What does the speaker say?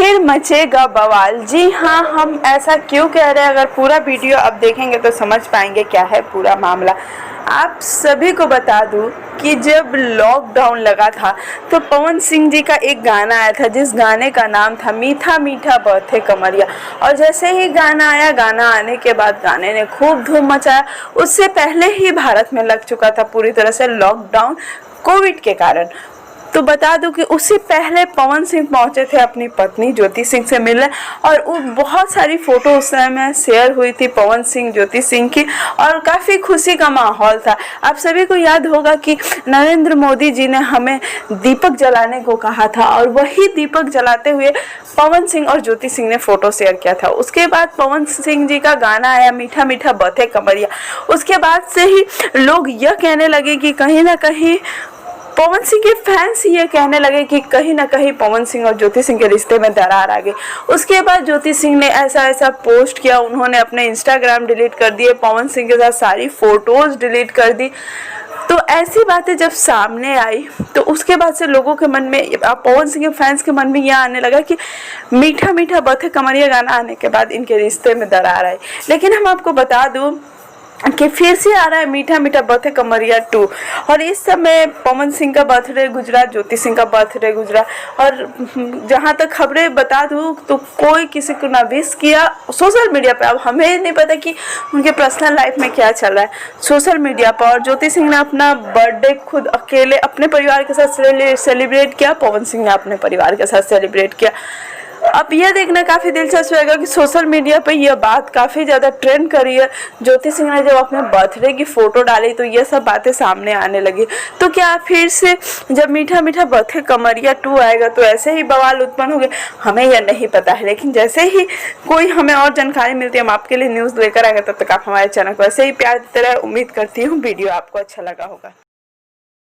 फिर मचेगा बवाल। जी हाँ, हम ऐसा क्यों कह रहे हैं, अगर पूरा वीडियो अब देखेंगे तो समझ पाएंगे क्या है पूरा मामला। आप सभी को बता दूं कि जब लॉकडाउन लगा था तो पवन सिंह जी का एक गाना आया था जिस गाने का नाम था मीठा मीठा बरसे कमरिया। और जैसे ही गाना आया, गाना आने के बाद गाने ने खूब धूम मचाया। उससे पहले ही भारत में लग चुका था पूरी तरह से लॉकडाउन कोविड के कारण। तो बता दूं कि उससे पहले पवन सिंह पहुंचे थे अपनी पत्नी ज्योति सिंह से मिलने, और वो बहुत सारी फोटो उस समय शेयर हुई थी पवन सिंह ज्योति सिंह की, और काफ़ी खुशी का माहौल था। आप सभी को याद होगा कि नरेंद्र मोदी जी ने हमें दीपक जलाने को कहा था, और वही दीपक जलाते हुए पवन सिंह और ज्योति सिंह ने फोटो शेयर किया था। उसके बाद पवन सिंह जी का गाना आया मीठा मीठा बरसे कमरिया। उसके बाद से ही लोग यह कहने लगे कि कहीं ना कहीं पवन सिंह के फैंस ये कहने लगे कि कहीं ना कहीं पवन सिंह और ज्योति सिंह के रिश्ते में दरार आ गई। उसके बाद ज्योति सिंह ने ऐसा पोस्ट किया, उन्होंने अपने इंस्टाग्राम डिलीट कर दिए, पवन सिंह के साथ सारी फोटोज डिलीट कर दी। तो ऐसी बातें जब सामने आई तो उसके बाद से लोगों के मन में, पवन सिंह के फैंस के मन में यह आने लगा कि मीठा मीठा बरसे कमरिया गाना आने के बाद इनके रिश्ते में दरार आई। लेकिन हम आपको बता दूं कि फिर से आ रहा है मीठा मीठा बरसे कमरिया 2। और इस समय पवन सिंह का बर्थडे गुजरा, ज्योति सिंह का बर्थडे गुजरा, और जहाँ तक खबरें बता दूँ तो कोई किसी को ना विश किया सोशल मीडिया पे। अब हमें नहीं पता कि उनके पर्सनल लाइफ में क्या चल रहा है सोशल मीडिया पर। और ज्योति सिंह ने अपना बर्थडे खुद अकेले अपने परिवार के साथ सेलिब्रेट किया, पवन सिंह ने अपने परिवार के साथ सेलिब्रेट किया। अब यह देखना काफ़ी दिलचस्प रहेगा कि सोशल मीडिया पे यह बात काफ़ी ज़्यादा ट्रेंड करी है। ज्योति सिंह ने जब अपने बर्थडे की फ़ोटो डाली तो ये सब बातें सामने आने लगी। तो क्या फिर से जब मीठा मीठा बरसे कमरिया 2 आएगा तो ऐसे ही बवाल उत्पन्न होंगे, हमें यह नहीं पता है। लेकिन जैसे ही कोई हमें और जानकारी मिलती है हम आपके लिए न्यूज़ लेकर आएगा। तब तक आप हमारे चैनल को ऐसे ही प्यार देते रहे। उम्मीद करती हूँ वीडियो आपको अच्छा लगा होगा।